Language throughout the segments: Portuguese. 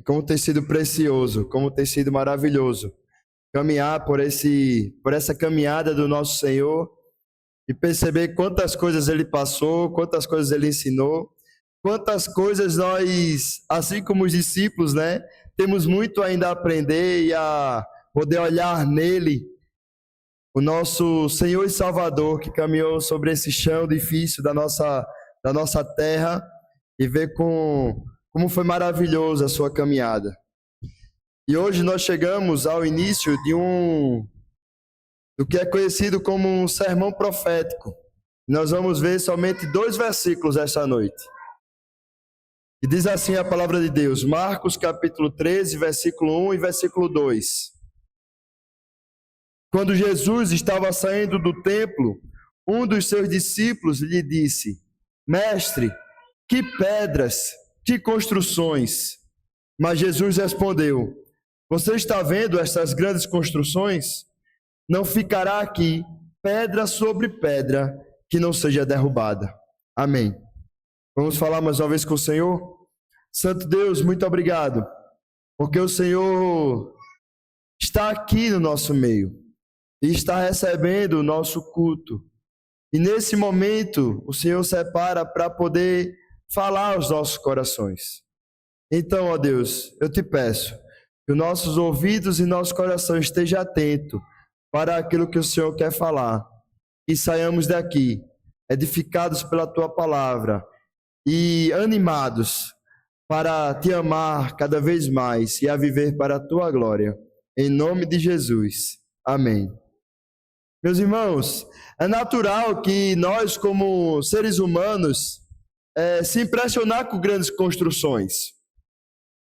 como tem sido precioso, como tem sido maravilhoso caminhar por essa caminhada do nosso Senhor e perceber quantas coisas Ele passou, quantas coisas Ele ensinou, quantas coisas nós, assim como os discípulos, né, temos muito ainda a aprender e a poder olhar nele, o nosso Senhor e Salvador que caminhou sobre esse chão difícil da nossa terra e ver como foi maravilhoso a sua caminhada. E hoje nós chegamos ao início do que é conhecido como um sermão profético. Nós vamos ver somente 2 versículos esta noite. E diz assim a palavra de Deus, Marcos capítulo 13, versículo 1 e versículo 2. Quando Jesus estava saindo do templo, um dos seus discípulos lhe disse, Mestre, que pedras, que construções. Mas Jesus respondeu, você está vendo estas grandes construções? Não ficará aqui pedra sobre pedra que não seja derrubada. Amém. Vamos falar mais uma vez com o Senhor? Santo Deus, muito obrigado, porque o Senhor está aqui no nosso meio e está recebendo o nosso culto. E nesse momento, o Senhor separa para poder falar aos nossos corações. Então, ó Deus, eu te peço que os nossos ouvidos e nosso coração estejam atentos para aquilo que o Senhor quer falar. E saiamos daqui, edificados pela tua palavra e animados para te amar cada vez mais e a viver para a tua glória. Em nome de Jesus. Amém. Meus irmãos, é natural que nós, como seres humanos, se impressionar com grandes construções.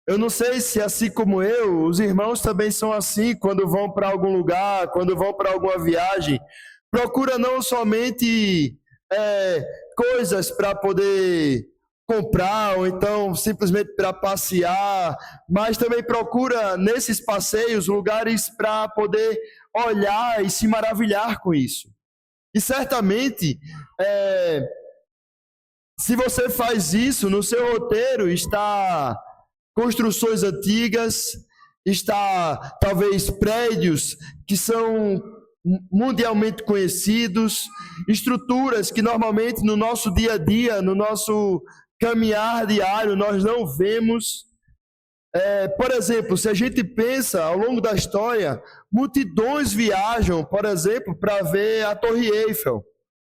Eu não sei se, assim como eu, os irmãos também são assim quando vão para algum lugar, quando vão para alguma viagem. Procura não somente coisas para poder comprar ou então simplesmente para passear, mas também procura nesses passeios lugares para poder olhar e se maravilhar com isso. E certamente, se você faz isso, no seu roteiro está construções antigas, está talvez prédios que são mundialmente conhecidos, estruturas que normalmente no nosso dia a dia, no nosso caminhar diário, nós não vemos. Por exemplo, se a gente pensa ao longo da história, multidões viajam, por exemplo, para ver a Torre Eiffel,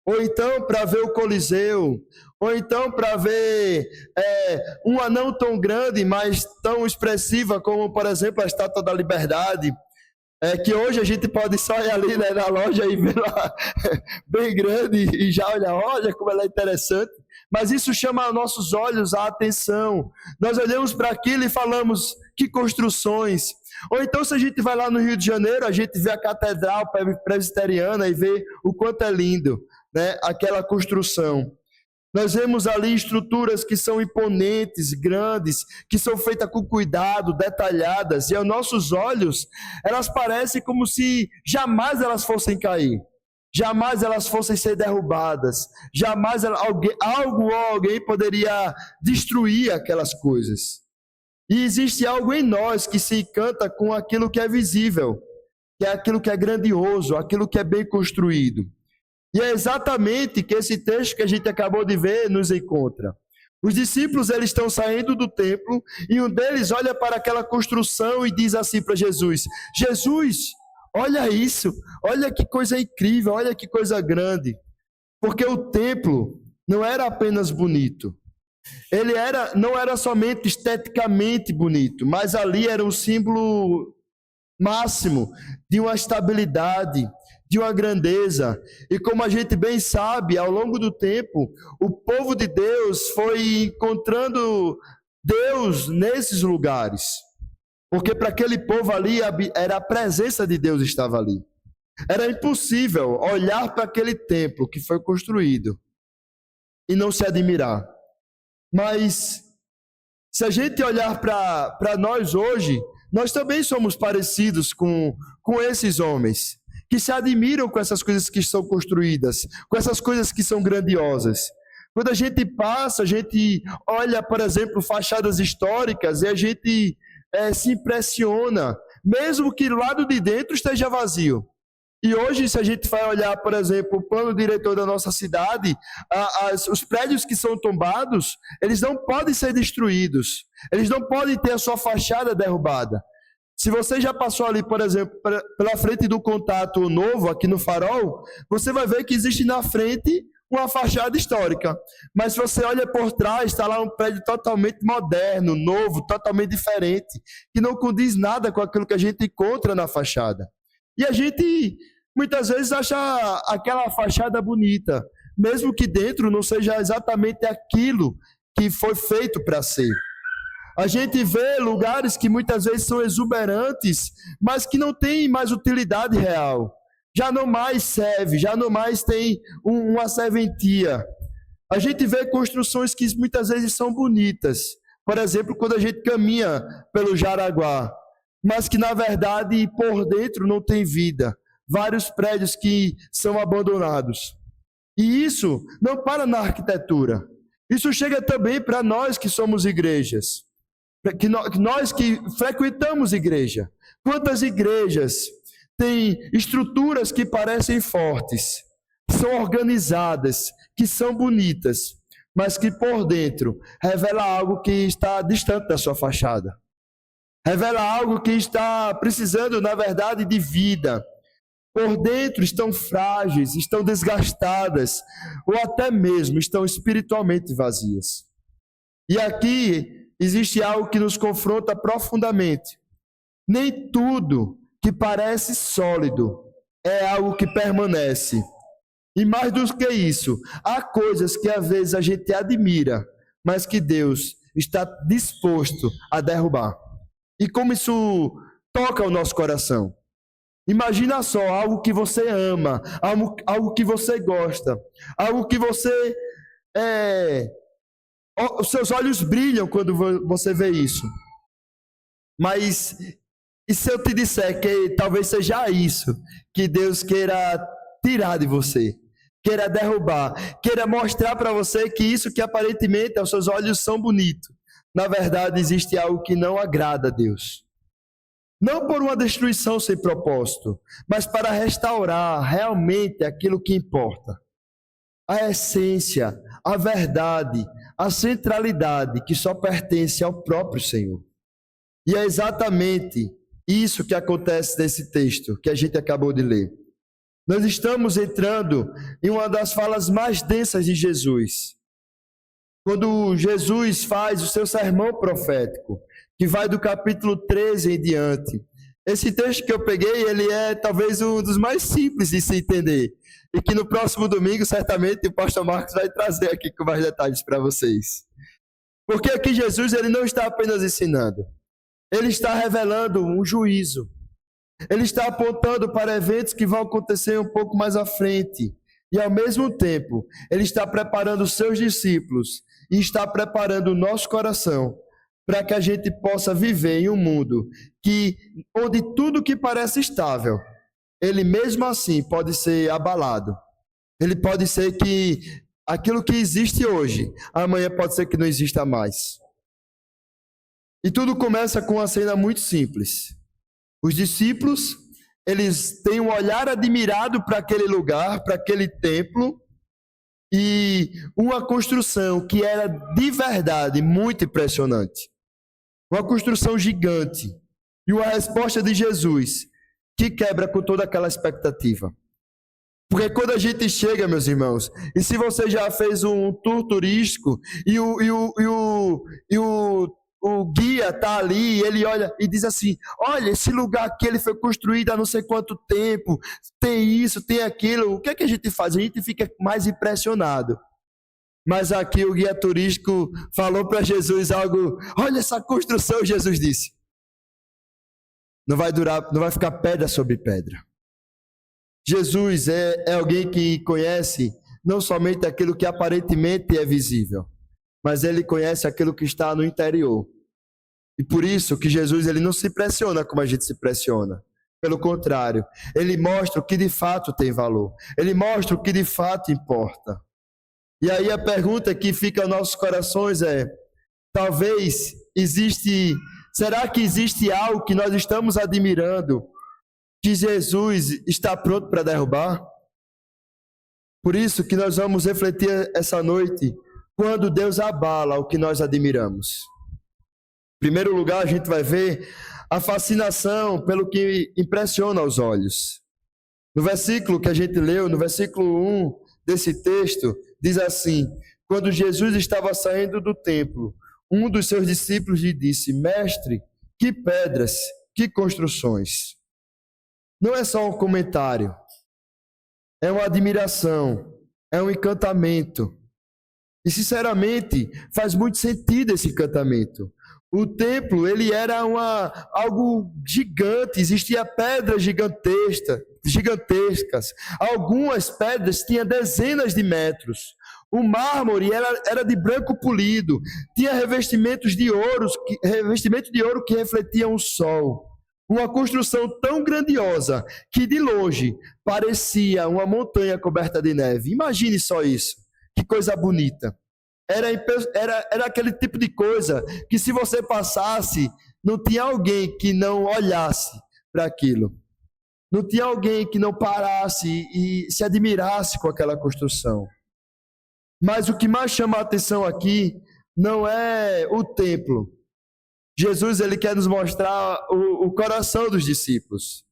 ou então para ver o Coliseu, ou então para ver uma não tão grande, mas tão expressiva como, por exemplo, a Estátua da Liberdade, que hoje a gente pode só ir ali, né, na loja e ver lá bem grande e já olha como ela é interessante. Mas isso chama nossos olhos a atenção. Nós olhamos para aquilo e falamos, que construções. Ou então, se a gente vai lá no Rio de Janeiro, a gente vê a Catedral Presbiteriana e vê o quanto é lindo, né, aquela construção. Nós vemos ali estruturas que são imponentes, grandes, que são feitas com cuidado, detalhadas, e aos nossos olhos, elas parecem como se jamais elas fossem cair. Jamais elas fossem ser derrubadas, jamais algo ou alguém poderia destruir aquelas coisas. E existe algo em nós que se encanta com aquilo que é visível, que é aquilo que é grandioso, aquilo que é bem construído. E é exatamente que esse texto que a gente acabou de ver nos encontra. Os discípulos, eles estão saindo do templo e um deles olha para aquela construção e diz assim para Jesus, Jesus, olha isso, olha que coisa incrível, olha que coisa grande. Porque o templo não era apenas bonito. Ele não era somente esteticamente bonito, mas ali era um símbolo máximo de uma estabilidade, de uma grandeza. E como a gente bem sabe, ao longo do tempo, o povo de Deus foi encontrando Deus nesses lugares. Porque para aquele povo ali, era a presença de Deus estava ali. Era impossível olhar para aquele templo que foi construído e não se admirar. Mas, se a gente olhar para nós hoje, nós também somos parecidos com esses homens, que se admiram com essas coisas que são construídas, com essas coisas que são grandiosas. Quando a gente passa, a gente olha, por exemplo, fachadas históricas e a gente se impressiona, mesmo que o lado de dentro esteja vazio. E hoje, se a gente vai olhar, por exemplo, o plano diretor da nossa cidade, os prédios que são tombados, eles não podem ser destruídos. Eles não podem ter a sua fachada derrubada. Se você já passou ali, por exemplo, pela frente do Contato Novo, aqui no Farol, você vai ver que existe na frente uma fachada histórica. Mas se você olha por trás, está lá um prédio totalmente moderno, novo, totalmente diferente, que não condiz nada com aquilo que a gente encontra na fachada. E a gente, muitas vezes, acha aquela fachada bonita, mesmo que dentro não seja exatamente aquilo que foi feito para ser. A gente vê lugares que muitas vezes são exuberantes, mas que não têm mais utilidade real. Já não mais serve, já não mais tem uma serventia. A gente vê construções que muitas vezes são bonitas. Por exemplo, quando a gente caminha pelo Jaraguá, mas que na verdade por dentro não tem vida. Vários prédios que são abandonados. E isso não para na arquitetura. Isso chega também para nós que somos igrejas. Nós que frequentamos igreja. Quantas igrejas têm estruturas que parecem fortes, são organizadas, que são bonitas, mas que por dentro revela algo que está distante da sua fachada. Revela algo que está precisando, na verdade, de vida. Por dentro estão frágeis, estão desgastadas, ou até mesmo estão espiritualmente vazias. E aqui existe algo que nos confronta profundamente. Nem tudo que parece sólido é algo que permanece. E mais do que isso, há coisas que às vezes a gente admira, mas que Deus está disposto a derrubar. E como isso toca o nosso coração. Imagina só, algo que você ama, algo que você gosta, algo que você... os seus olhos brilham quando você vê isso. Mas, e se eu te disser que talvez seja isso que Deus queira tirar de você, queira derrubar, queira mostrar para você que isso que aparentemente aos seus olhos são bonitos, na verdade existe algo que não agrada a Deus. Não por uma destruição sem propósito, mas para restaurar realmente aquilo que importa. A essência, a verdade, a centralidade que só pertence ao próprio Senhor. E é exatamente isso que acontece nesse texto que a gente acabou de ler. Nós estamos entrando em uma das falas mais densas de Jesus. Quando Jesus faz o seu sermão profético, que vai do capítulo 13 em diante. Esse texto que eu peguei, ele é talvez um dos mais simples de se entender. E que no próximo domingo, certamente, o pastor Marcos vai trazer aqui com mais detalhes para vocês. Porque aqui Jesus, ele não está apenas ensinando. Ele está revelando um juízo. Ele está apontando para eventos que vão acontecer um pouco mais à frente. E ao mesmo tempo, ele está preparando os seus discípulos e está preparando o nosso coração para que a gente possa viver em um mundo onde tudo que parece estável, ele mesmo assim pode ser abalado. Ele pode ser que aquilo que existe hoje, amanhã pode ser que não exista mais. E tudo começa com uma cena muito simples. Os discípulos, eles têm um olhar admirado para aquele lugar, para aquele templo, e uma construção que era de verdade muito impressionante. Uma construção gigante. E uma resposta de Jesus que quebra com toda aquela expectativa. Porque quando a gente chega, meus irmãos, e se você já fez um tour turístico e o guia está ali, ele olha e diz assim, olha, esse lugar aqui ele foi construído há não sei quanto tempo, tem isso, tem aquilo. O que é que a gente faz? A gente fica mais impressionado. Mas aqui o guia turístico falou para Jesus algo, olha essa construção, Jesus disse. Não vai ficar pedra sobre pedra. Jesus é alguém que conhece não somente aquilo que aparentemente é visível, mas ele conhece aquilo que está no interior. E por isso que Jesus ele não se pressiona como a gente se pressiona. Pelo contrário, ele mostra o que de fato tem valor. Ele mostra o que de fato importa. E aí a pergunta que fica aos nossos corações é: será que existe algo que nós estamos admirando que Jesus está pronto para derrubar? Por isso que nós vamos refletir essa noite quando Deus abala o que nós admiramos. Em primeiro lugar, a gente vai ver a fascinação pelo que impressiona os olhos. No versículo que a gente leu, no versículo 1 desse texto, diz assim: quando Jesus estava saindo do templo, um dos seus discípulos lhe disse: Mestre, que pedras, que construções. Não é só um comentário, é uma admiração, é um encantamento. E sinceramente, faz muito sentido esse encantamento. O templo, ele era algo gigante, existia pedras gigantescas. Algumas pedras tinham dezenas de metros. O mármore era de branco polido, tinha revestimento de ouro que refletiam o sol. Uma construção tão grandiosa que de longe parecia uma montanha coberta de neve. Imagine só isso, que coisa bonita. Era aquele tipo de coisa que, se você passasse, não tinha alguém que não olhasse para aquilo. Não tinha alguém que não parasse e se admirasse com aquela construção. Mas o que mais chama a atenção aqui não é o templo. Jesus, ele quer nos mostrar o coração dos discípulos.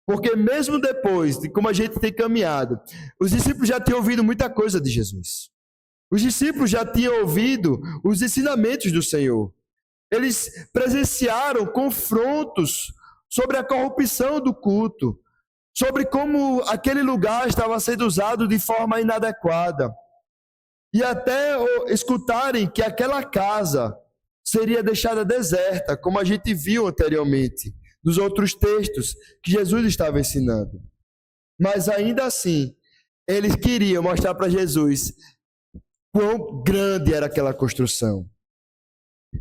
Porque mesmo depois de como a gente tem caminhado, os discípulos já tinham ouvido muita coisa de Jesus. Os discípulos já tinham ouvido os ensinamentos do Senhor. Eles presenciaram confrontos sobre a corrupção do culto, sobre como aquele lugar estava sendo usado de forma inadequada. E até escutarem que aquela casa seria deixada deserta, como a gente viu anteriormente, nos outros textos que Jesus estava ensinando. Mas ainda assim, eles queriam mostrar para Jesus quão grande era aquela construção.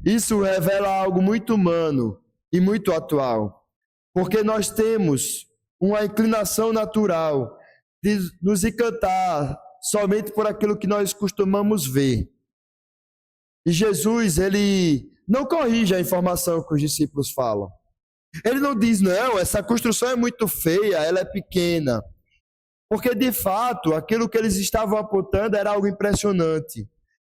Isso revela algo muito humano e muito atual, porque nós temos uma inclinação natural de nos encantar somente por aquilo que nós costumamos ver. E Jesus, ele não corrige a informação que os discípulos falam. Ele não diz: não, essa construção é muito feia, ela é pequena. Porque, de fato, aquilo que eles estavam apontando era algo impressionante.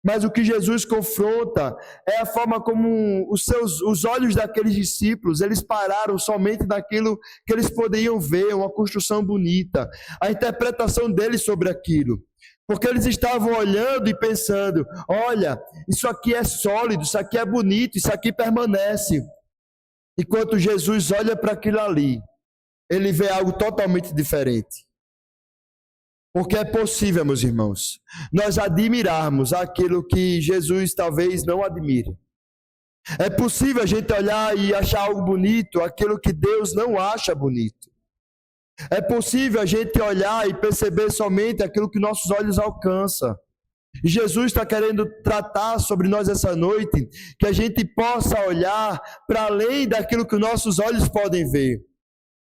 Mas o que Jesus confronta é a forma como os olhos daqueles discípulos, eles pararam somente naquilo que eles poderiam ver, uma construção bonita, a interpretação deles sobre aquilo. Porque eles estavam olhando e pensando: olha, isso aqui é sólido, isso aqui é bonito, isso aqui permanece. Enquanto Jesus olha para aquilo ali, ele vê algo totalmente diferente. Porque é possível, meus irmãos, nós admirarmos aquilo que Jesus talvez não admire. É possível a gente olhar e achar algo bonito, aquilo que Deus não acha bonito. É possível a gente olhar e perceber somente aquilo que nossos olhos alcançam. E Jesus está querendo tratar sobre nós essa noite, que a gente possa olhar para além daquilo que nossos olhos podem ver.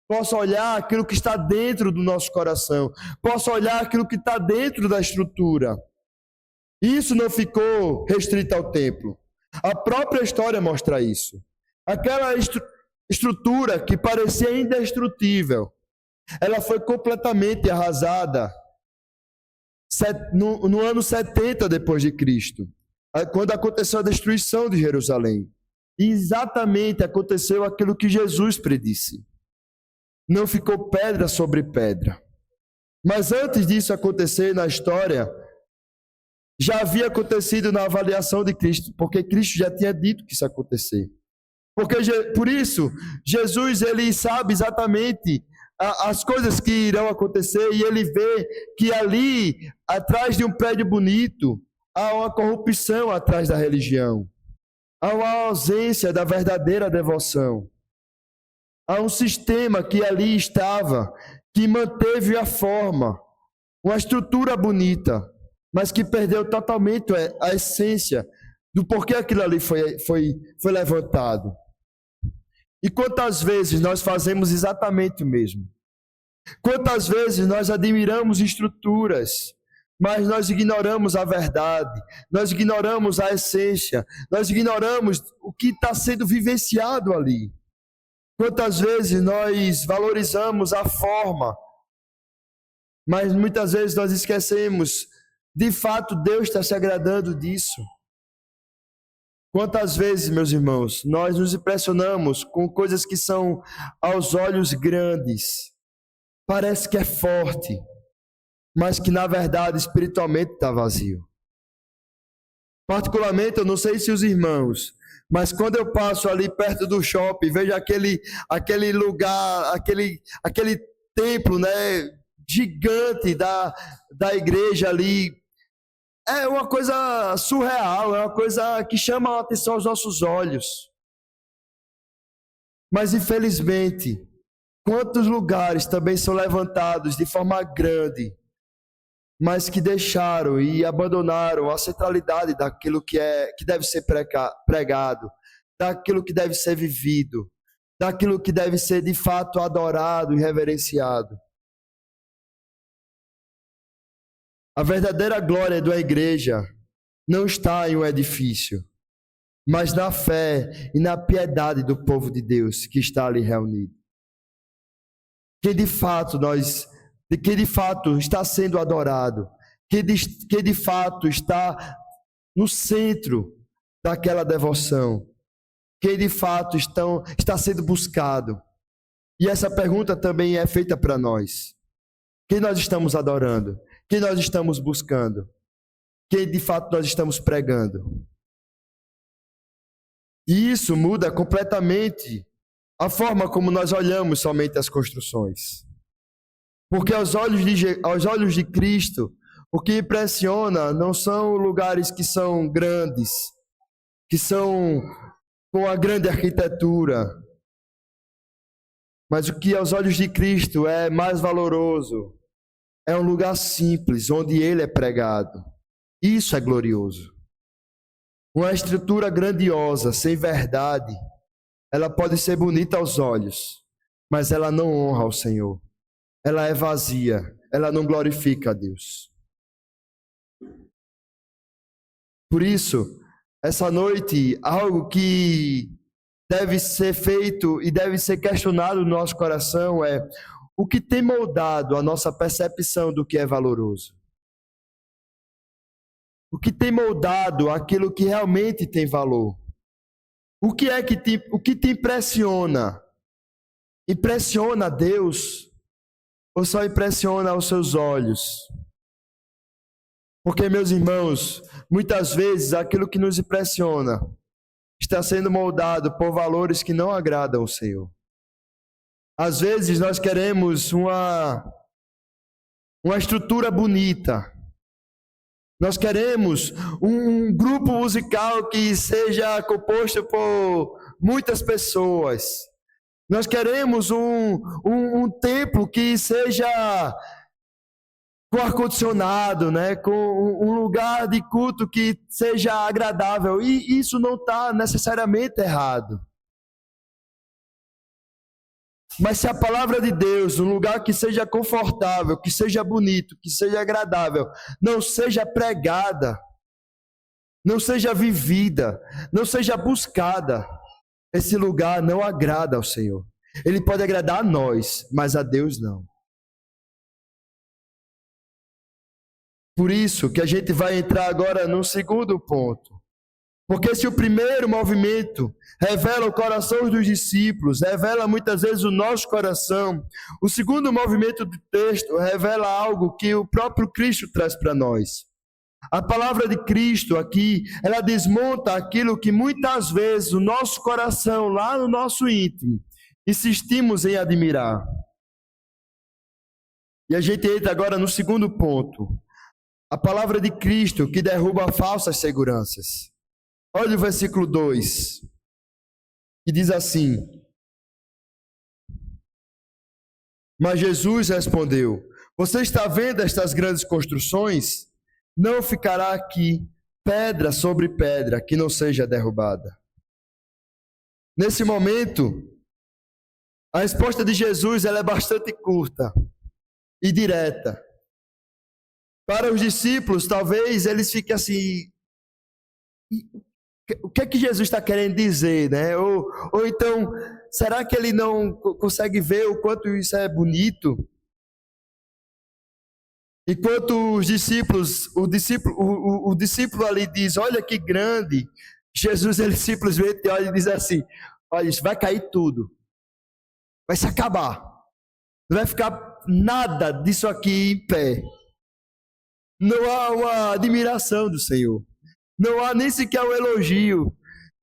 Possa olhar aquilo que está dentro do nosso coração. Possa olhar aquilo que está dentro da estrutura. Isso não ficou restrito ao templo. A própria história mostra isso. Aquela estrutura que parecia indestrutível, ela foi completamente arrasada no ano 70 depois de Cristo, quando aconteceu a destruição de Jerusalém. E exatamente aconteceu aquilo que Jesus predisse. Não ficou pedra sobre pedra. Mas antes disso acontecer na história, já havia acontecido na avaliação de Cristo, porque Cristo já tinha dito que isso ia acontecer. Por isso, Jesus, ele sabe exatamente as coisas que irão acontecer, e ele vê que ali, atrás de um prédio bonito, há uma corrupção atrás da religião. Há uma ausência da verdadeira devoção. Há um sistema que ali estava, que manteve a forma, uma estrutura bonita, mas que perdeu totalmente a essência do porquê aquilo ali foi levantado. E quantas vezes nós fazemos exatamente o mesmo? Quantas vezes nós admiramos estruturas, mas nós ignoramos a verdade, nós ignoramos a essência, nós ignoramos o que está sendo vivenciado ali. Quantas vezes nós valorizamos a forma, mas muitas vezes nós esquecemos, de fato Deus está se agradando disso. Quantas vezes, meus irmãos, nós nos impressionamos com coisas que são aos olhos grandes, parece que é forte, mas que na verdade espiritualmente está vazio. Particularmente, eu não sei se os irmãos, mas quando eu passo ali perto do shopping, vejo aquele lugar, aquele templo, né, gigante da igreja ali, é uma coisa surreal, é uma coisa que chama a atenção aos nossos olhos. Mas infelizmente, quantos lugares também são levantados de forma grande, mas que deixaram e abandonaram a centralidade daquilo que deve ser pregado, daquilo que deve ser vivido, daquilo que deve ser de fato adorado e reverenciado. A verdadeira glória da igreja não está em um edifício, mas na fé e na piedade do povo de Deus que está ali reunido. Que de fato está sendo adorado, que de fato está no centro daquela devoção, que de fato está sendo buscado. E essa pergunta também é feita para nós. Quem nós estamos adorando? Quem nós estamos buscando? Quem de fato nós estamos pregando? E isso muda completamente a forma como nós olhamos somente as construções. Porque aos olhos de Cristo, o que impressiona não são lugares que são grandes, que são com a grande arquitetura, mas o que aos olhos de Cristo é mais valoroso é um lugar simples, onde Ele é pregado. Isso é glorioso. Uma estrutura grandiosa, sem verdade, ela pode ser bonita aos olhos, mas ela não honra ao Senhor. Ela é vazia, ela não glorifica a Deus. Por isso, essa noite, algo que deve ser feito e deve ser questionado no nosso coração é: o que tem moldado a nossa percepção do que é valoroso? O que tem moldado aquilo que realmente tem valor? O que te impressiona? Impressiona a Deus ou só impressiona aos seus olhos? Porque, meus irmãos, muitas vezes aquilo que nos impressiona está sendo moldado por valores que não agradam ao Senhor. Às vezes nós queremos uma estrutura bonita. Nós queremos um grupo musical que seja composto por muitas pessoas. Nós queremos um templo que seja com ar-condicionado, né? Com um lugar de culto que seja agradável. E isso não está necessariamente errado. Mas se a palavra de Deus, um lugar que seja confortável, que seja bonito, que seja agradável, não seja pregada, não seja vivida, não seja buscada, esse lugar não agrada ao Senhor. Ele pode agradar a nós, mas a Deus não. Por isso que a gente vai entrar agora no segundo ponto. Porque se o primeiro movimento revela o coração dos discípulos, revela muitas vezes o nosso coração, o segundo movimento do texto revela algo que o próprio Cristo traz para nós. A palavra de Cristo aqui, ela desmonta aquilo que muitas vezes o nosso coração, lá no nosso íntimo, insistimos em admirar. E a gente entra agora no segundo ponto. A palavra de Cristo que derruba falsas seguranças. Olha o versículo 2, que diz assim: Mas Jesus respondeu: Você está vendo estas grandes construções? Não ficará aqui pedra sobre pedra que não seja derrubada. Nesse momento, a resposta de Jesus ela é bastante curta e direta. Para os discípulos, talvez eles fiquem assim, o que é que Jesus está querendo dizer, né? Ou então, será que ele não consegue ver o quanto isso é bonito? Enquanto o discípulo ali diz, olha que grande, Jesus ele simplesmente olha e diz assim, olha, isso vai cair tudo, vai se acabar, não vai ficar nada disso aqui em pé. Não há uma admiração do Senhor, não há nem sequer um elogio,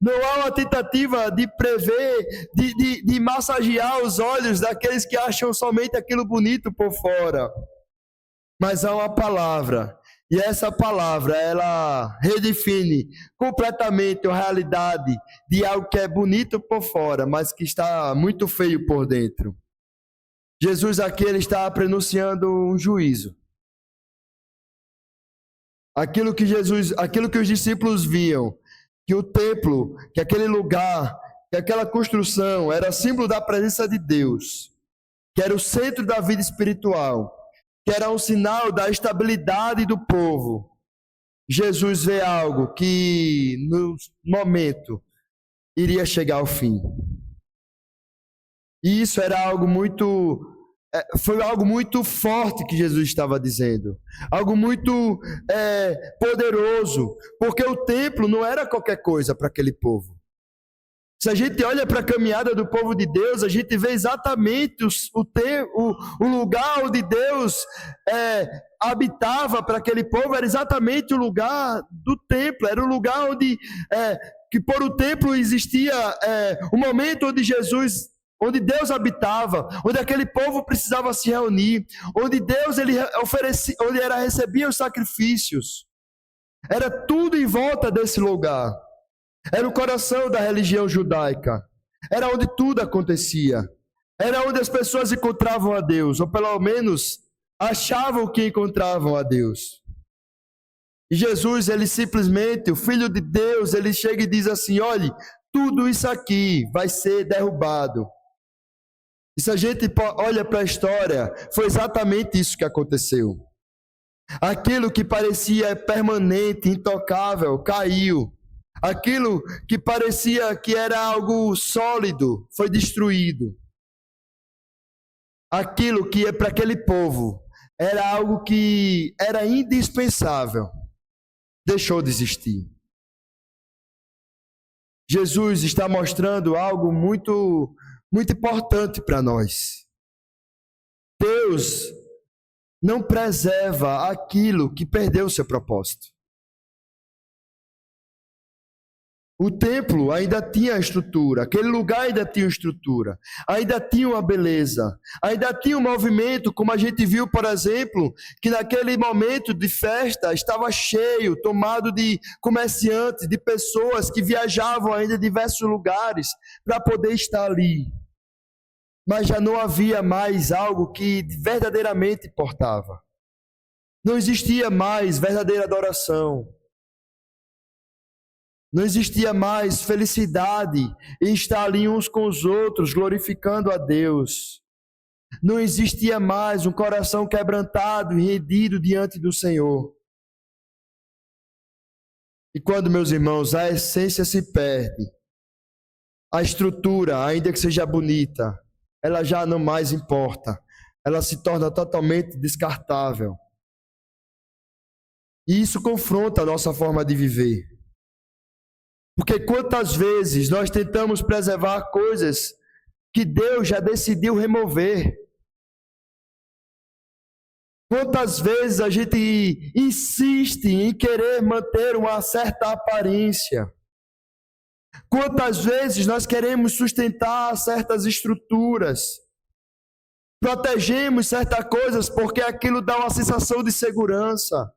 não há uma tentativa de prever, de massagear os olhos daqueles que acham somente aquilo bonito por fora. Mas há uma palavra, e essa palavra, ela redefine completamente a realidade de algo que é bonito por fora, mas que está muito feio por dentro. Jesus aqui ele está pronunciando um juízo. Aquilo que os discípulos viam, que o templo, que aquele lugar, que aquela construção era símbolo da presença de Deus, que era o centro da vida espiritual, que era um sinal da estabilidade do povo. Jesus vê algo que no momento iria chegar ao fim. E isso era algo foi algo muito forte que Jesus estava dizendo, algo muito poderoso, porque o templo não era qualquer coisa para aquele povo. Se a gente olha para a caminhada do povo de Deus, a gente vê exatamente o lugar onde Deus habitava para aquele povo, era exatamente o lugar do templo, era o lugar onde, que por o templo existia o momento onde Deus habitava, onde aquele povo precisava se reunir, onde Deus ele oferecia, onde recebia os sacrifícios. Era tudo em volta desse lugar. Era o coração da religião judaica. Era onde tudo acontecia. Era onde as pessoas encontravam a Deus, ou pelo menos achavam que encontravam a Deus. E Jesus, ele simplesmente, o Filho de Deus, ele chega e diz assim, olhe, tudo isso aqui vai ser derrubado. E se a gente olha para a história, foi exatamente isso que aconteceu. Aquilo que parecia permanente, intocável, caiu. Aquilo que parecia que era algo sólido foi destruído. Aquilo que para aquele povo era algo que era indispensável, deixou de existir. Jesus está mostrando algo muito, muito importante para nós. Deus não preserva aquilo que perdeu seu propósito. O templo ainda tinha estrutura, aquele lugar ainda tinha estrutura, ainda tinha uma beleza, ainda tinha um movimento, como a gente viu, por exemplo, que naquele momento de festa estava cheio, tomado de comerciantes, de pessoas que viajavam ainda de diversos lugares para poder estar ali. Mas já não havia mais algo que verdadeiramente importava. Não existia mais verdadeira adoração. Não existia mais felicidade em estar ali uns com os outros, glorificando a Deus. Não existia mais um coração quebrantado e rendido diante do Senhor. E quando, meus irmãos, a essência se perde, a estrutura, ainda que seja bonita, ela já não mais importa. Ela se torna totalmente descartável. E isso confronta a nossa forma de viver. Porque quantas vezes nós tentamos preservar coisas que Deus já decidiu remover? Quantas vezes a gente insiste em querer manter uma certa aparência? Quantas vezes nós queremos sustentar certas estruturas? Protegemos certas coisas porque aquilo dá uma sensação de segurança.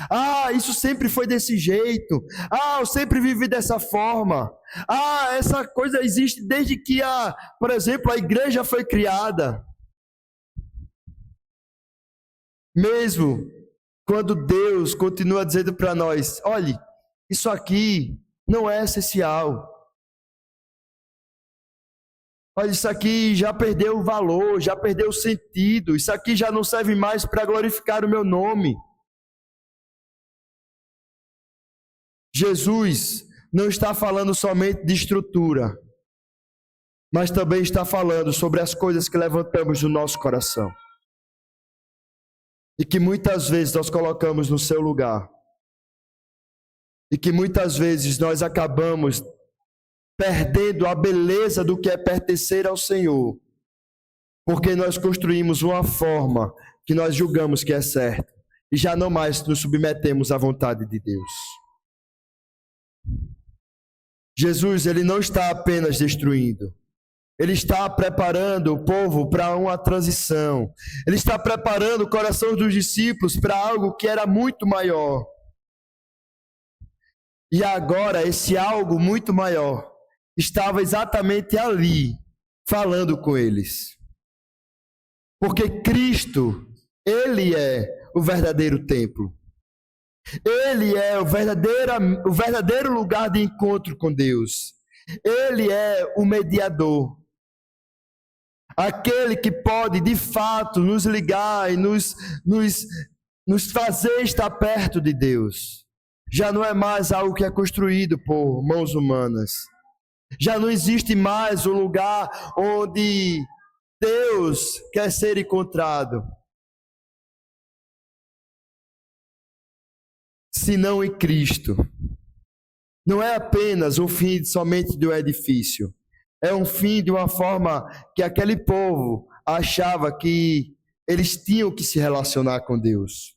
Ah, isso sempre foi desse jeito. Ah, eu sempre vivi dessa forma. Ah, essa coisa existe desde que, por exemplo, a igreja foi criada. Mesmo quando Deus continua dizendo para nós, olhe, isso aqui não é essencial. Olha, isso aqui já perdeu o valor, já perdeu o sentido. Isso aqui já não serve mais para glorificar o meu nome. Jesus não está falando somente de estrutura, mas também está falando sobre as coisas que levantamos no nosso coração e que muitas vezes nós colocamos no seu lugar e que muitas vezes nós acabamos perdendo a beleza do que é pertencer ao Senhor, porque nós construímos uma forma que nós julgamos que é certa e já não mais nos submetemos à vontade de Deus. Jesus, ele não está apenas destruindo, ele está preparando o povo para uma transição, ele está preparando o coração dos discípulos para algo que era muito maior. E agora esse algo muito maior estava exatamente ali, falando com eles. Porque Cristo, ele é o verdadeiro templo. Ele é o verdadeiro lugar de encontro com Deus. Ele é o mediador. Aquele que pode, de fato, nos ligar e nos fazer estar perto de Deus. Já não é mais algo que é construído por mãos humanas. Já não existe mais um lugar onde Deus quer ser encontrado, senão em Cristo. Não é apenas um fim somente do edifício, é um fim de uma forma que aquele povo achava que eles tinham que se relacionar com Deus.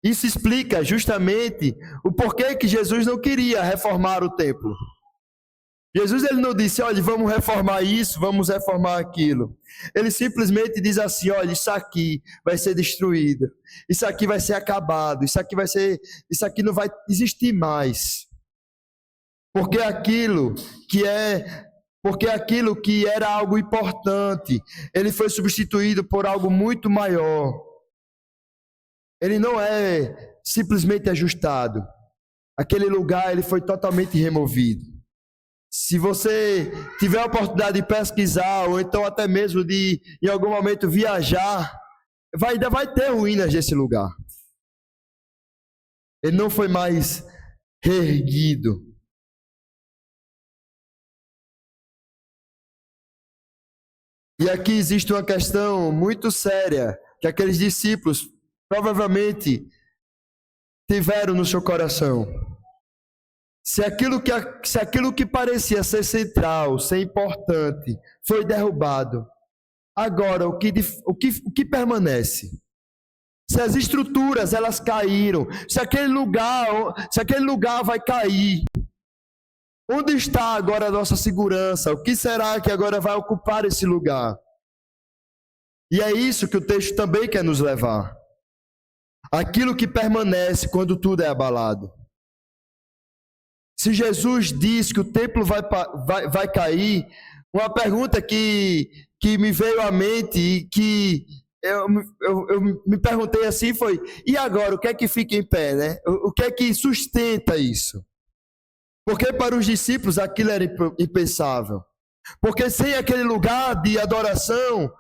Isso explica justamente o porquê que Jesus não queria reformar o templo. Jesus, ele não disse, olha, vamos reformar isso, vamos reformar aquilo. Ele simplesmente diz assim, olha, isso aqui vai ser destruído, isso aqui vai ser acabado, isso aqui não vai existir mais. Porque aquilo que era algo importante, ele foi substituído por algo muito maior. Ele não é simplesmente ajustado. Aquele lugar, ele foi totalmente removido. Se você tiver a oportunidade de pesquisar, ou então até mesmo de, em algum momento, viajar, ainda vai ter ruínas desse lugar. Ele não foi mais reerguido. E aqui existe uma questão muito séria, que aqueles discípulos provavelmente tiveram no seu coração. Se aquilo que parecia ser central, ser importante, foi derrubado, agora o que permanece? Se as estruturas elas caíram, se aquele lugar vai cair, onde está agora a nossa segurança? O que será que agora vai ocupar esse lugar? E é isso que o texto também quer nos levar. Aquilo que permanece quando tudo é abalado. Se Jesus diz que o templo vai cair, uma pergunta que me veio à mente e que eu me perguntei assim foi, e agora, o que é que fica em pé, né? O que é que sustenta isso? Porque para os discípulos aquilo era impensável. Porque sem aquele lugar de adoração,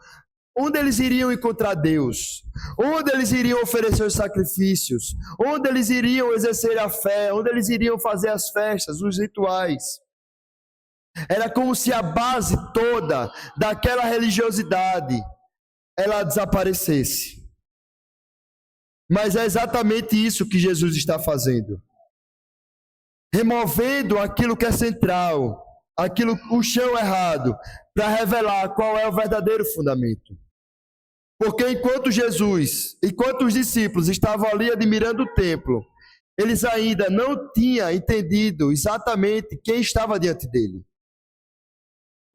onde eles iriam encontrar Deus? Onde eles iriam oferecer os sacrifícios? Onde eles iriam exercer a fé? Onde eles iriam fazer as festas, os rituais? Era como se a base toda daquela religiosidade ela desaparecesse. Mas é exatamente isso que Jesus está fazendo. Removendo aquilo que é central, o chão errado, para revelar qual é o verdadeiro fundamento. Porque enquanto os discípulos estavam ali admirando o templo, eles ainda não tinham entendido exatamente quem estava diante dele.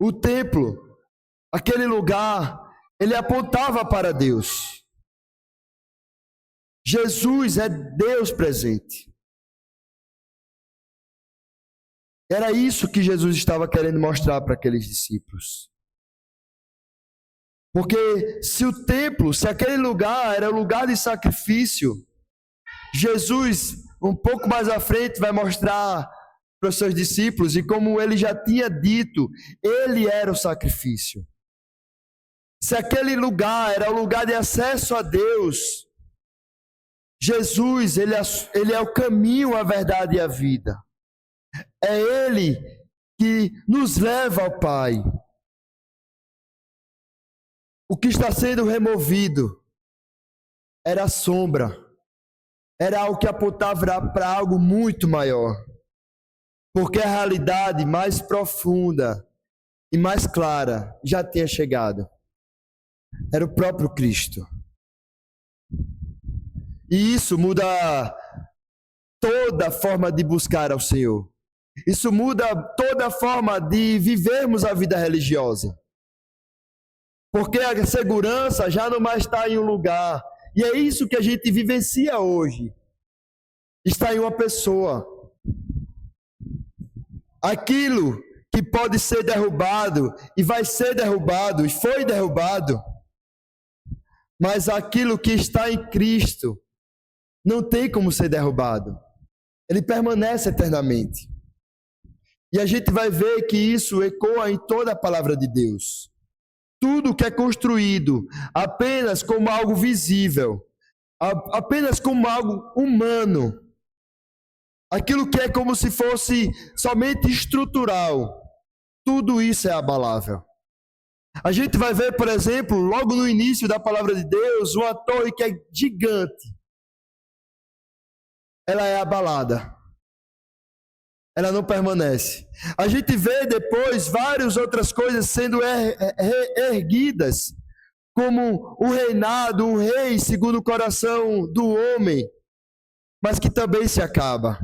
O templo, aquele lugar, ele apontava para Deus. Jesus é Deus presente. Era isso que Jesus estava querendo mostrar para aqueles discípulos. Porque se aquele lugar era o lugar de sacrifício, Jesus, um pouco mais à frente, vai mostrar para os seus discípulos, e como ele já tinha dito, ele era o sacrifício. Se aquele lugar era o lugar de acesso a Deus, Jesus, ele é o caminho, a verdade e a vida. É Ele que nos leva ao Pai. O que está sendo removido era a sombra. Era algo que apontava para algo muito maior. Porque a realidade mais profunda e mais clara já tinha chegado. Era o próprio Cristo. E isso muda toda a forma de buscar ao Senhor. Isso muda toda a forma de vivermos a vida religiosa. Porque a segurança já não mais está em um lugar. E é isso que a gente vivencia hoje. Está em uma pessoa. Aquilo que pode ser derrubado e vai ser derrubado e foi derrubado. Mas aquilo que está em Cristo não tem como ser derrubado. Ele permanece eternamente. E a gente vai ver que isso ecoa em toda a palavra de Deus. Tudo que é construído apenas como algo visível, apenas como algo humano, aquilo que é como se fosse somente estrutural, tudo isso é abalável. A gente vai ver, por exemplo, logo no início da palavra de Deus, uma torre que é gigante. Ela é abalada. Ela não permanece. A gente vê depois várias outras coisas sendo erguidas, como um reinado, um rei segundo o coração do homem, mas que também se acaba.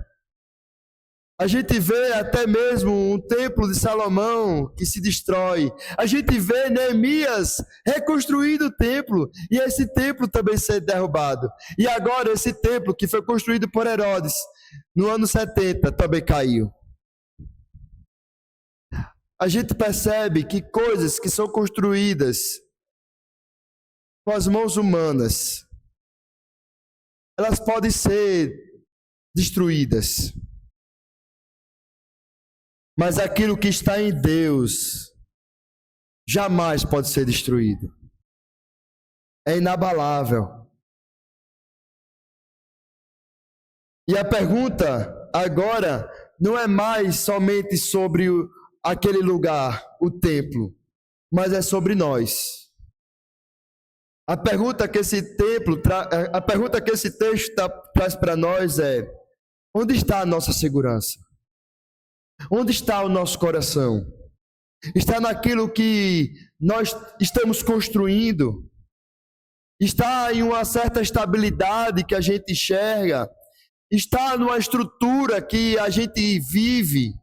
A gente vê até mesmo um templo de Salomão que se destrói. A gente vê Neemias reconstruindo o templo e esse templo também ser derrubado. E agora esse templo que foi construído por Herodes no ano 70 também caiu. A gente percebe que coisas que são construídas com as mãos humanas, elas podem ser destruídas. Mas aquilo que está em Deus jamais pode ser destruído. É inabalável. E a pergunta agora não é mais somente sobre aquele lugar, o templo, mas é sobre nós. A pergunta que esse texto traz para nós é: onde está a nossa segurança? Onde está o nosso coração? Está naquilo que nós estamos construindo? Está em uma certa estabilidade que a gente enxerga? Está numa estrutura que a gente vive?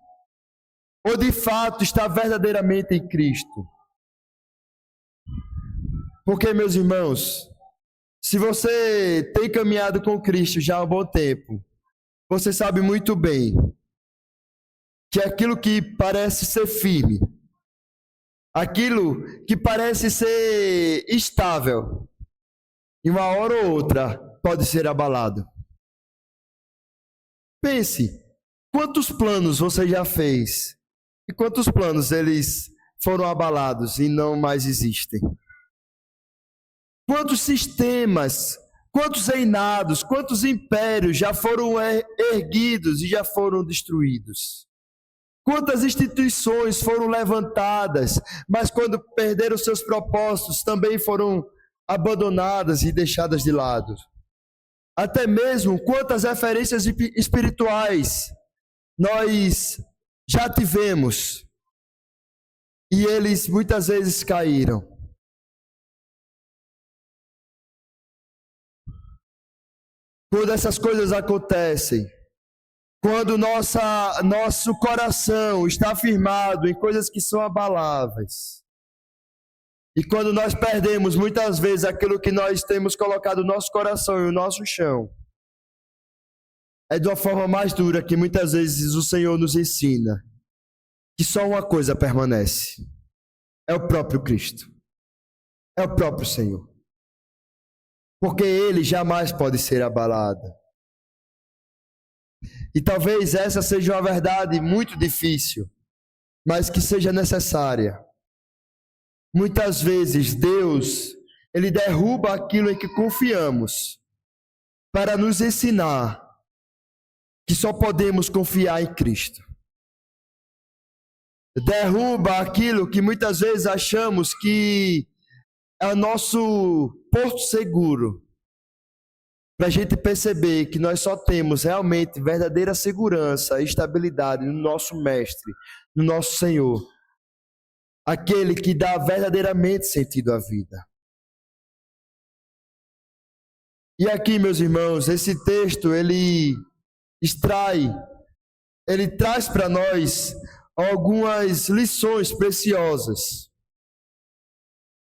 Ou de fato está verdadeiramente em Cristo? Porque, meus irmãos, se você tem caminhado com Cristo já há um bom tempo, você sabe muito bem que aquilo que parece ser firme, aquilo que parece ser estável, em uma hora ou outra pode ser abalado. Pense, quantos planos você já fez e quantos planos eles foram abalados e não mais existem? Quantos sistemas, quantos reinados, quantos impérios já foram erguidos e já foram destruídos? Quantas instituições foram levantadas, mas quando perderam seus propósitos, também foram abandonadas e deixadas de lado? Até mesmo quantas referências espirituais nós já tivemos e eles muitas vezes caíram. Quando essas coisas acontecem, quando nosso coração está firmado em coisas que são abaláveis, e quando nós perdemos muitas vezes aquilo que nós temos colocado no nosso coração e no nosso chão, é de uma forma mais dura que muitas vezes o Senhor nos ensina que só uma coisa permanece: é o próprio Cristo, é o próprio Senhor, porque Ele jamais pode ser abalado. E talvez essa seja uma verdade muito difícil, mas que seja necessária. Muitas vezes Deus, Ele derruba aquilo em que confiamos, para nos ensinar que só podemos confiar em Cristo. Derruba aquilo que muitas vezes achamos que é o nosso porto seguro, para a gente perceber que nós só temos realmente verdadeira segurança e estabilidade no nosso Mestre, no nosso Senhor, aquele que dá verdadeiramente sentido à vida. E aqui, meus irmãos, esse texto, ele traz para nós algumas lições preciosas.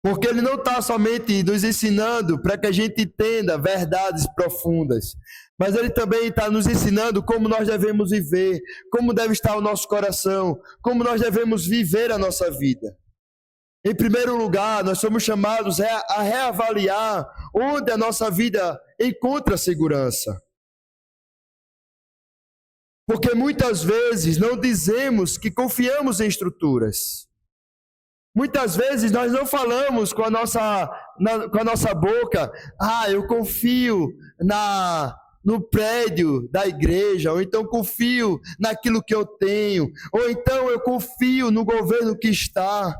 Porque ele não está somente nos ensinando para que a gente entenda verdades profundas, mas ele também está nos ensinando como nós devemos viver, como deve estar o nosso coração, como nós devemos viver a nossa vida. Em primeiro lugar, nós somos chamados a reavaliar onde a nossa vida encontra segurança. Porque muitas vezes não dizemos que confiamos em estruturas. Muitas vezes nós não falamos com a nossa boca, eu confio no prédio da igreja, ou então confio naquilo que eu tenho, ou então eu confio no governo que está.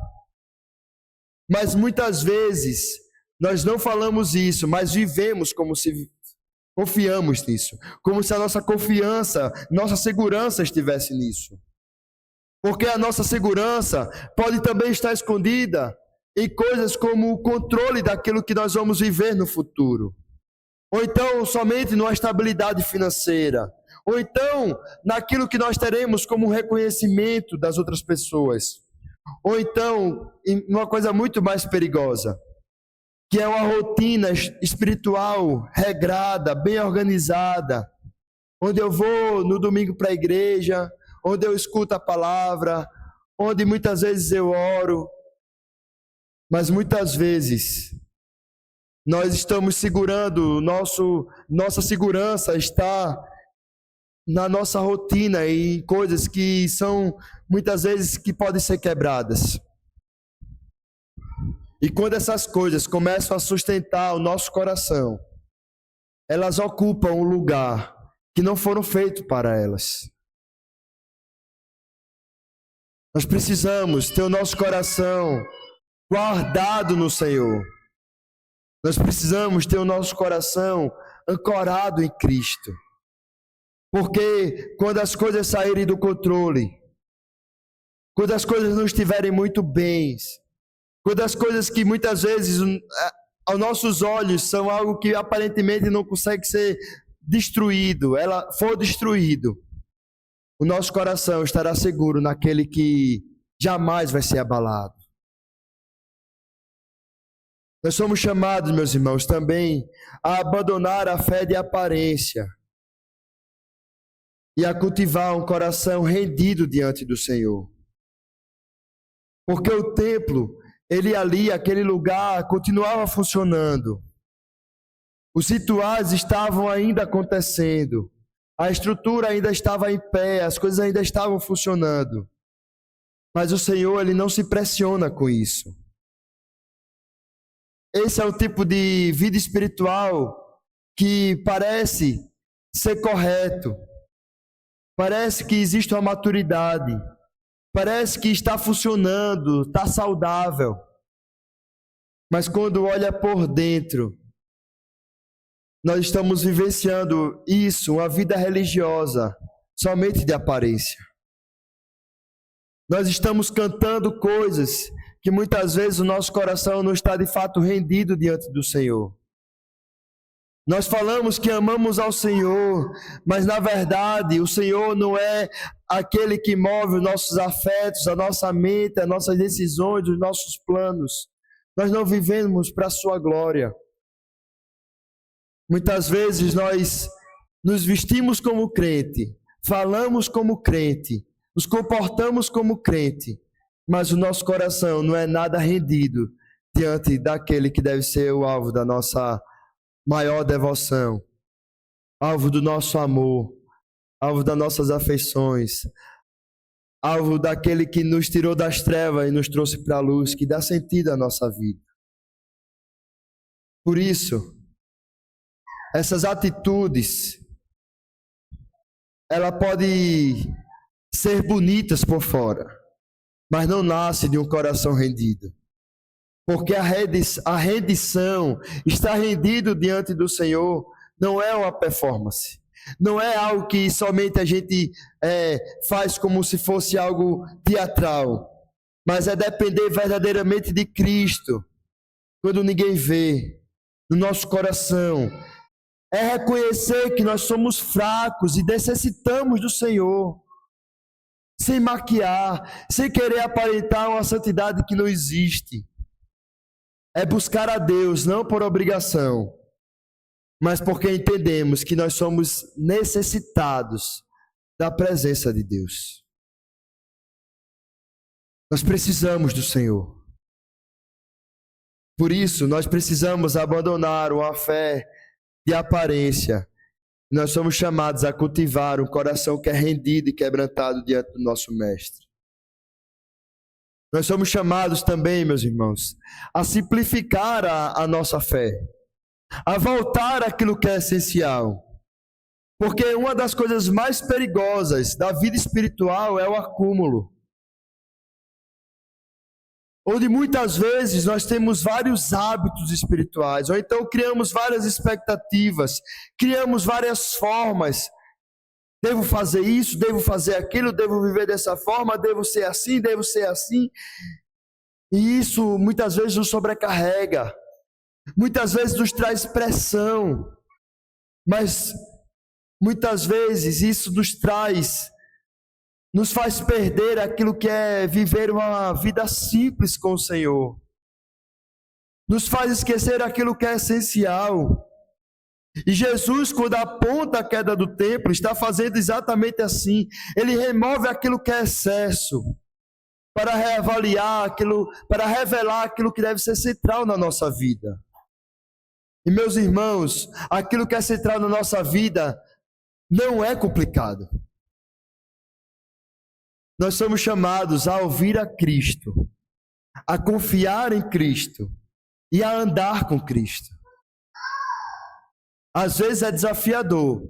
Mas muitas vezes nós não falamos isso, mas vivemos como se confiamos nisso, como se a nossa confiança, nossa segurança estivesse nisso. Porque a nossa segurança pode também estar escondida em coisas como o controle daquilo que nós vamos viver no futuro. Ou então somente numa estabilidade financeira. Ou então naquilo que nós teremos como reconhecimento das outras pessoas. Ou então em uma coisa muito mais perigosa, que é uma rotina espiritual regrada, bem organizada, onde eu vou no domingo para a igreja, onde eu escuto a palavra, onde muitas vezes eu oro, mas muitas vezes nós estamos segurando, nossa segurança está na nossa rotina e em coisas que são muitas vezes que podem ser quebradas. E quando essas coisas começam a sustentar o nosso coração, elas ocupam um lugar que não foram feitos para elas. Nós precisamos ter o nosso coração guardado no Senhor. Nós precisamos ter o nosso coração ancorado em Cristo. Porque quando as coisas saírem do controle, quando as coisas não estiverem muito bem, quando as coisas que muitas vezes aos nossos olhos são algo que aparentemente não consegue ser destruído, ela for destruído, o nosso coração estará seguro naquele que jamais vai ser abalado. Nós somos chamados, meus irmãos, também a abandonar a fé de aparência e a cultivar um coração rendido diante do Senhor. Porque o templo, aquele lugar, continuava funcionando. Os rituais estavam ainda acontecendo. A estrutura ainda estava em pé, as coisas ainda estavam funcionando. Mas o Senhor, ele não se pressiona com isso. Esse é o tipo de vida espiritual que parece ser correto. Parece que existe uma maturidade. Parece que está funcionando, está saudável. Mas quando olha por dentro, nós estamos vivenciando isso, uma vida religiosa, somente de aparência. Nós estamos cantando coisas que muitas vezes o nosso coração não está de fato rendido diante do Senhor. Nós falamos que amamos ao Senhor, mas na verdade o Senhor não é aquele que move os nossos afetos, a nossa mente, as nossas decisões, os nossos planos. Nós não vivemos para a sua glória. Muitas vezes nós nos vestimos como crente, falamos como crente, nos comportamos como crente, mas o nosso coração não é nada rendido diante daquele que deve ser o alvo da nossa maior devoção, alvo do nosso amor, alvo das nossas afeições, alvo daquele que nos tirou das trevas e nos trouxe para a luz, que dá sentido à nossa vida. Por isso, essas atitudes, ela pode ser bonitas por fora, mas não nasce de um coração rendido. Porque a rendição, estar rendido diante do Senhor, não é uma performance. Não é algo que somente a gente faz como se fosse algo teatral. Mas é depender verdadeiramente de Cristo. Quando ninguém vê, no nosso coração. É reconhecer que nós somos fracos e necessitamos do Senhor. Sem maquiar, sem querer aparentar uma santidade que não existe. É buscar a Deus, não por obrigação, mas porque entendemos que nós somos necessitados da presença de Deus. Nós precisamos do Senhor. Por isso, nós precisamos abandonar uma fé de aparência. Nós somos chamados a cultivar um coração que é rendido e quebrantado diante do nosso Mestre. Nós somos chamados também, meus irmãos, a simplificar a nossa fé, a voltar àquilo que é essencial. Porque uma das coisas mais perigosas da vida espiritual é o acúmulo. Onde muitas vezes nós temos vários hábitos espirituais, ou então criamos várias expectativas, criamos várias formas. Devo fazer isso, devo fazer aquilo, devo viver dessa forma, devo ser assim, devo ser assim. E isso muitas vezes nos sobrecarrega, muitas vezes nos traz pressão, mas muitas vezes isso nos faz perder aquilo que é viver uma vida simples com o Senhor. Nos faz esquecer aquilo que é essencial. E Jesus, quando aponta a queda do templo, está fazendo exatamente assim. Ele remove aquilo que é excesso, para reavaliar aquilo, para revelar aquilo que deve ser central na nossa vida. E meus irmãos, aquilo que é central na nossa vida não é complicado. Nós somos chamados a ouvir a Cristo, a confiar em Cristo e a andar com Cristo. Às vezes é desafiador,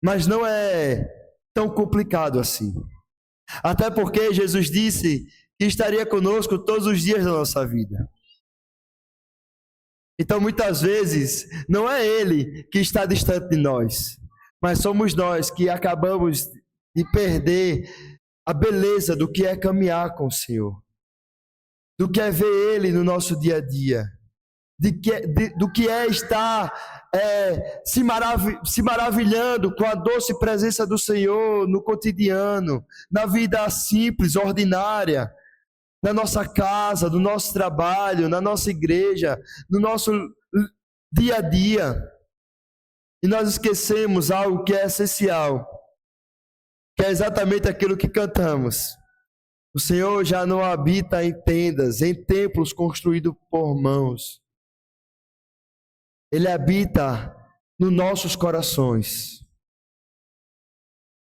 mas não é tão complicado assim. Até porque Jesus disse que estaria conosco todos os dias da nossa vida. Então, muitas vezes, não é Ele que está distante de nós, mas somos nós que acabamos de perder a beleza do que é caminhar com o Senhor, do que é ver Ele no nosso dia a dia, do que é estar se maravilhando com a doce presença do Senhor no cotidiano, na vida simples, ordinária, na nossa casa, no nosso trabalho, na nossa igreja, no nosso dia a dia. E nós esquecemos algo que é essencial, que é exatamente aquilo que cantamos. O Senhor já não habita em tendas, em templos construídos por mãos. Ele habita nos nossos corações.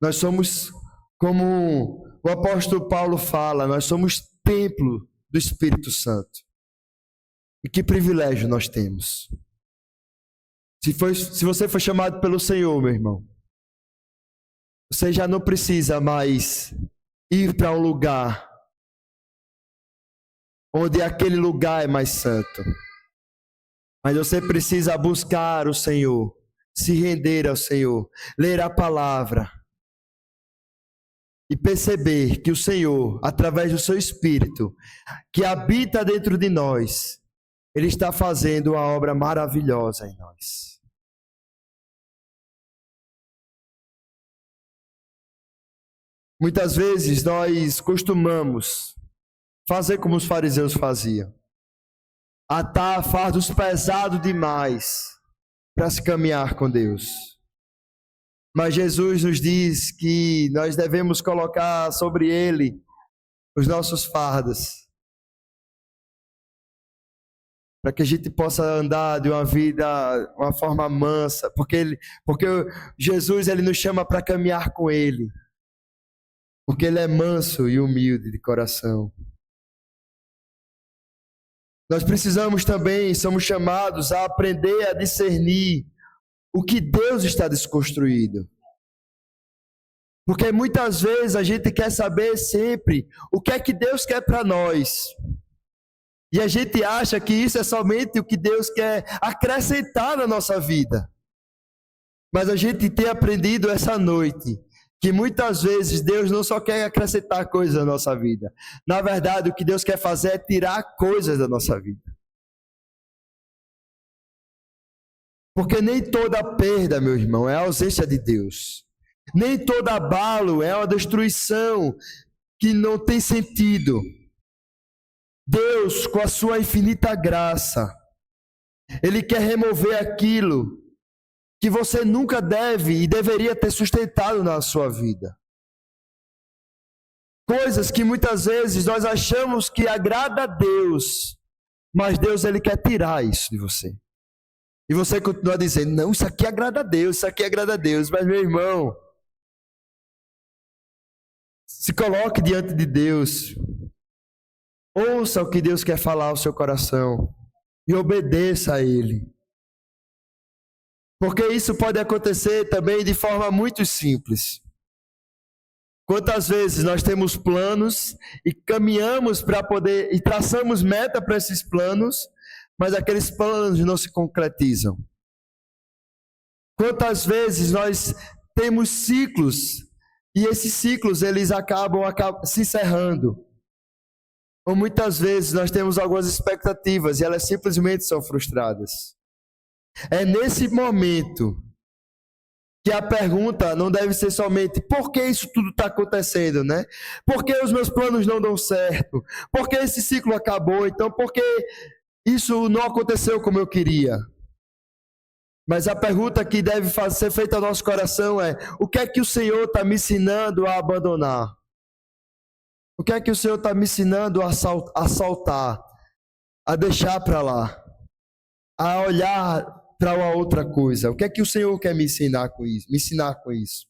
Nós somos, como o apóstolo Paulo fala, nós somos templo do Espírito Santo. E que privilégio nós temos. Se você for chamado pelo Senhor, meu irmão, você já não precisa mais ir para um lugar onde aquele lugar é mais santo. Mas você precisa buscar o Senhor, se render ao Senhor, ler a palavra e perceber que o Senhor, através do seu Espírito, que habita dentro de nós, Ele está fazendo uma obra maravilhosa em nós. Muitas vezes nós costumamos fazer como os fariseus faziam. Atar fardos pesados demais para se caminhar com Deus. Mas Jesus nos diz que nós devemos colocar sobre Ele os nossos fardos, para que a gente possa andar de uma vida, uma forma mansa, porque Jesus ele nos chama para caminhar com Ele, porque Ele é manso e humilde de coração. Nós precisamos também, somos chamados a aprender a discernir o que Deus está desconstruindo. Porque muitas vezes a gente quer saber sempre o que é que Deus quer para nós. E a gente acha que isso é somente o que Deus quer acrescentar na nossa vida. Mas a gente tem aprendido essa noite que muitas vezes Deus não só quer acrescentar coisas na nossa vida. Na verdade, o que Deus quer fazer é tirar coisas da nossa vida. Porque nem toda perda, meu irmão, é a ausência de Deus. Nem todo abalo é uma destruição que não tem sentido. Deus, com a sua infinita graça, Ele quer remover aquilo que você nunca deve e deveria ter sustentado na sua vida. Coisas que muitas vezes nós achamos que agrada a Deus, mas Deus, Ele quer tirar isso de você. E você continua dizendo, não, isso aqui agrada a Deus, isso aqui agrada a Deus. Mas, meu irmão, se coloque diante de Deus. Ouça o que Deus quer falar ao seu coração e obedeça a Ele. Porque isso pode acontecer também de forma muito simples. Quantas vezes nós temos planos e caminhamos para poder, e traçamos meta para esses planos, mas aqueles planos não se concretizam. Quantas vezes nós temos ciclos e esses ciclos eles acabam se encerrando. Ou muitas vezes nós temos algumas expectativas e elas simplesmente são frustradas. É nesse momento que a pergunta não deve ser somente por que isso tudo está acontecendo, né? Por que os meus planos não dão certo? Por que esse ciclo acabou? Então, por que isso não aconteceu como eu queria? Mas a pergunta que deve ser feita ao nosso coração é: o que é que o Senhor está me ensinando a abandonar? O que é que o Senhor está me ensinando a saltar, a deixar para lá, a olhar para uma outra coisa? O que é que o Senhor quer me ensinar com isso?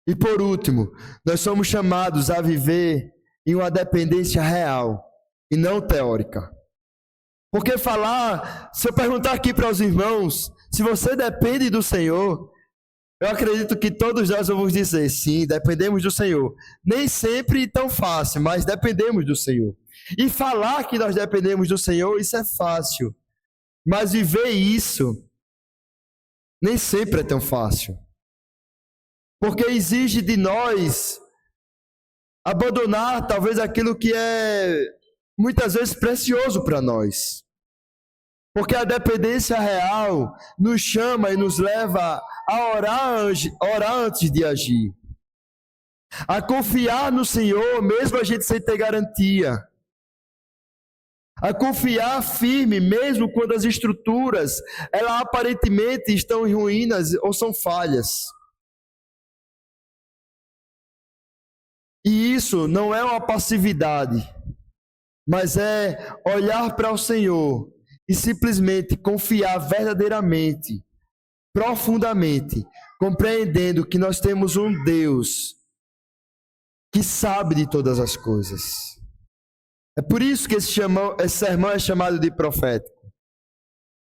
E por último, nós somos chamados a viver em uma dependência real e não teórica. Porque se eu perguntar aqui para os irmãos, se você depende do Senhor, eu acredito que todos nós vamos dizer, sim, dependemos do Senhor. Nem sempre tão fácil, mas dependemos do Senhor. E falar que nós dependemos do Senhor, isso é fácil. Mas viver isso nem sempre é tão fácil. Porque exige de nós abandonar talvez aquilo que é muitas vezes precioso para nós. Porque a dependência real nos chama e nos leva a orar antes de agir. A confiar no Senhor, mesmo a gente sem ter garantia. A confiar firme, mesmo quando as estruturas, elas aparentemente estão em ruínas ou são falhas. E isso não é uma passividade, mas é olhar para o Senhor e simplesmente confiar verdadeiramente, profundamente, compreendendo que nós temos um Deus que sabe de todas as coisas. É por isso que esse sermão é chamado de profético.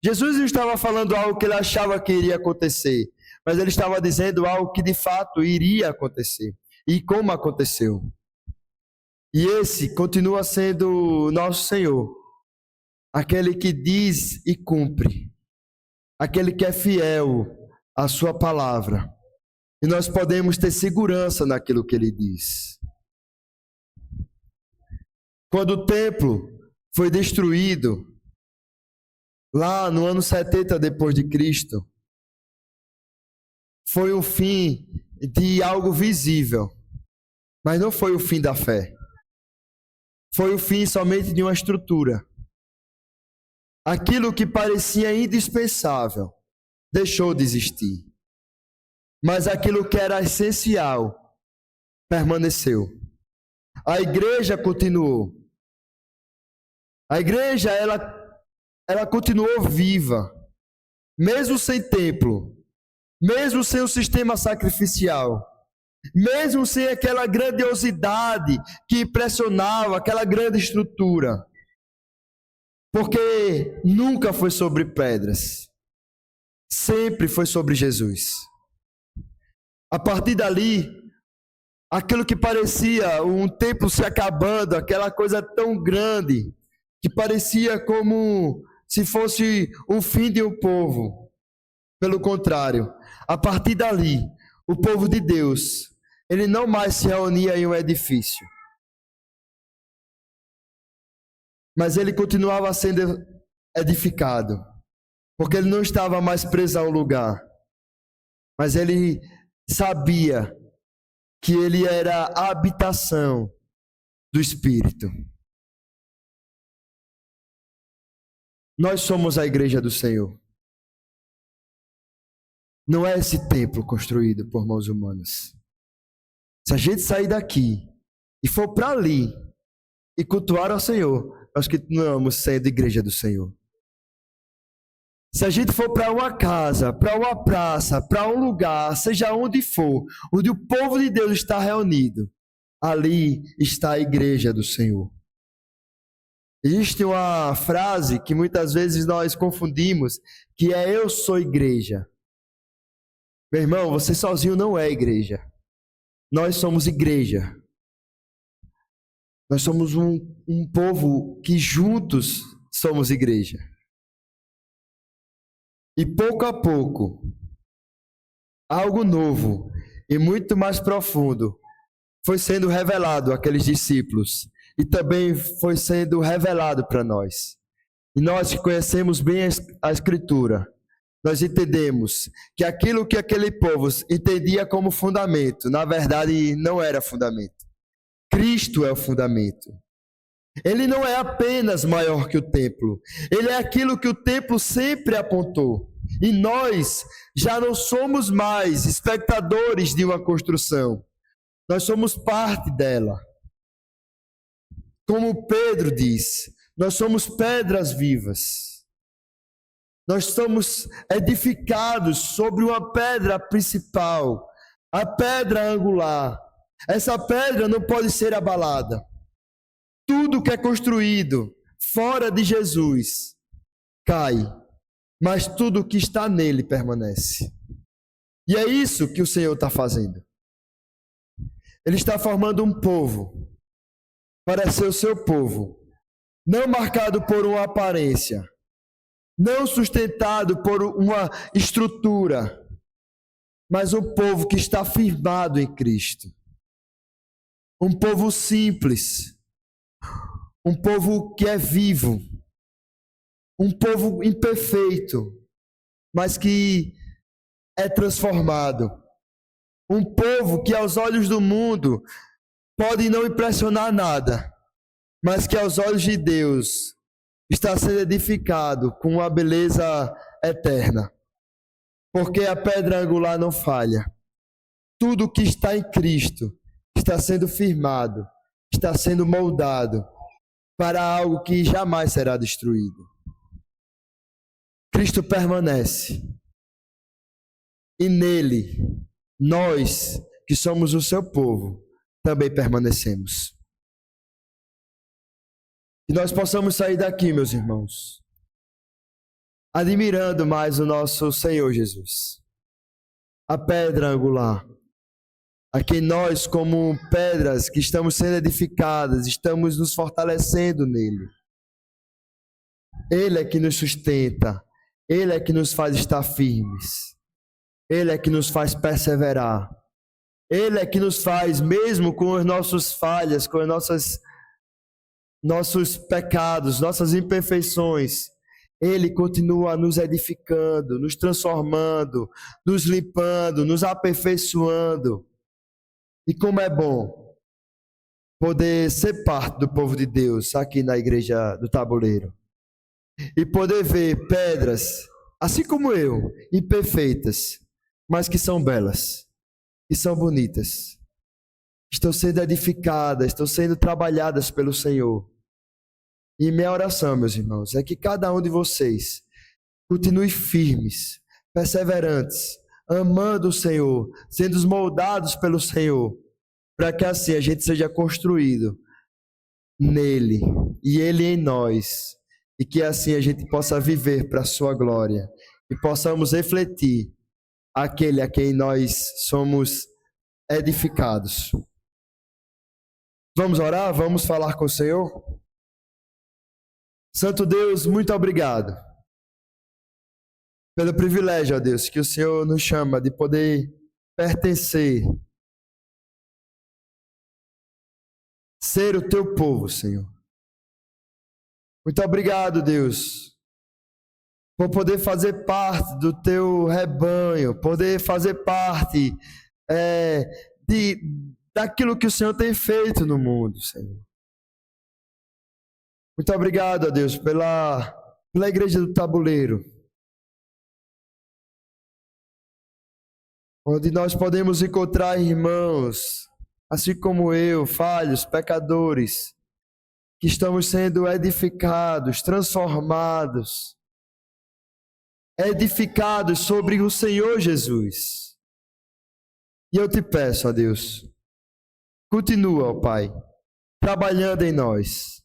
Jesus não estava falando algo que ele achava que iria acontecer, mas ele estava dizendo algo que de fato iria acontecer. E como aconteceu. E esse continua sendo nosso Senhor. Aquele que diz e cumpre. Aquele que é fiel à sua palavra. E nós podemos ter segurança naquilo que ele diz. Quando o templo foi destruído, lá no ano 70 depois de Cristo, foi o fim de algo visível, mas não foi o fim da fé. Foi o fim somente de uma estrutura. Aquilo que parecia indispensável deixou de existir, mas aquilo que era essencial permaneceu. A igreja continuou. A igreja, ela continuou viva, mesmo sem templo, mesmo sem o sistema sacrificial, mesmo sem aquela grandiosidade que impressionava, aquela grande estrutura. Porque nunca foi sobre pedras, sempre foi sobre Jesus. A partir dali, aquilo que parecia um templo se acabando, aquela coisa tão grande, que parecia como se fosse o fim de um povo. Pelo contrário, a partir dali, o povo de Deus, ele não mais se reunia em um edifício, mas ele continuava sendo edificado, porque ele não estava mais preso a um lugar, mas ele sabia que ele era a habitação do Espírito. Nós somos a igreja do Senhor. Não é esse templo construído por mãos humanas. Se a gente sair daqui e for para ali e cultuar ao Senhor, nós continuamos sendo igreja do Senhor. Se a gente for para uma casa, para uma praça, para um lugar, seja onde for, onde o povo de Deus está reunido, ali está a igreja do Senhor. Existe uma frase que muitas vezes nós confundimos, que é eu sou igreja. Meu irmão, você sozinho não é igreja. Nós somos igreja. Nós somos um povo que juntos somos igreja. E pouco a pouco, algo novo e muito mais profundo foi sendo revelado àqueles discípulos e também foi sendo revelado para nós. E nós que conhecemos bem a Escritura, nós entendemos que aquilo que aquele povo entendia como fundamento, na verdade não era fundamento. Cristo é o fundamento. Ele não é apenas maior que o templo. Ele é aquilo que o templo sempre apontou. E nós já não somos mais espectadores de uma construção. Nós somos parte dela. Como Pedro diz, nós somos pedras vivas. Nós somos edificados sobre uma pedra principal, a pedra angular. Essa pedra não pode ser abalada. Tudo que é construído fora de Jesus cai, mas tudo que está nele permanece. E é isso que o Senhor está fazendo. Ele está formando um povo para ser o seu povo, não marcado por uma aparência, não sustentado por uma estrutura, mas um povo que está firmado em Cristo. Um povo simples. Um povo que é vivo, um povo imperfeito, mas que é transformado. Um povo que aos olhos do mundo pode não impressionar nada, mas que aos olhos de Deus está sendo edificado com uma beleza eterna. Porque a pedra angular não falha. Tudo que está em Cristo está sendo firmado, está sendo moldado para algo que jamais será destruído. Cristo permanece. E nele, nós, que somos o seu povo, também permanecemos. Que nós possamos sair daqui, meus irmãos, admirando mais o nosso Senhor Jesus, a pedra angular, a quem nós, como pedras que estamos sendo edificadas, estamos nos fortalecendo nele. Ele é que nos sustenta, ele é que nos faz estar firmes, ele é que nos faz perseverar, ele é que nos faz, mesmo com as nossas falhas, com as nossos pecados, nossas imperfeições, ele continua nos edificando, nos transformando, nos limpando, nos aperfeiçoando. E como é bom poder ser parte do povo de Deus aqui na igreja do Tabuleiro. E poder ver pedras, assim como eu, imperfeitas, mas que são belas, que são bonitas. Estão sendo edificadas, estão sendo trabalhadas pelo Senhor. E minha oração, meus irmãos, é que cada um de vocês continue firmes, perseverantes, amando o Senhor, sendo moldados pelo Senhor, para que assim a gente seja construído nele e ele em nós, e que assim a gente possa viver para a sua glória e possamos refletir aquele a quem nós somos edificados. Vamos orar? Vamos falar com o Senhor? Santo Deus, muito obrigado pelo privilégio, ó Deus, que o Senhor nos chama de poder pertencer, ser o teu povo, Senhor. Muito obrigado, Deus, por poder fazer parte do teu rebanho, poder fazer parte daquilo que o Senhor tem feito no mundo, Senhor. Muito obrigado, ó Deus, pela Igreja do Tabuleiro, onde nós podemos encontrar irmãos, assim como eu, falhos, pecadores, que estamos sendo edificados, transformados, edificados sobre o Senhor Jesus. E eu te peço, ó Deus, continua, ó Pai, trabalhando em nós.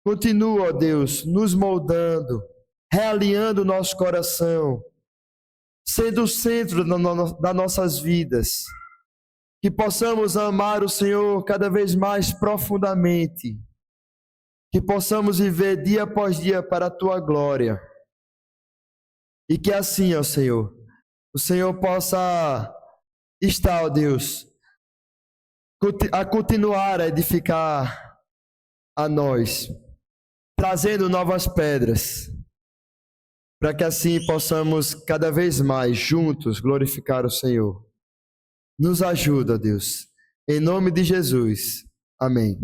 Continua, ó Deus, nos moldando, realinhando o nosso coração, sendo o centro das nossas vidas. Que possamos amar o Senhor cada vez mais profundamente. Que possamos viver dia após dia para a Tua glória. E que assim, ó Senhor, o Senhor possa estar, ó Deus, a continuar a edificar a nós, trazendo novas pedras, para que assim possamos cada vez mais juntos glorificar o Senhor. Nos ajuda, Deus. Em nome de Jesus. Amém.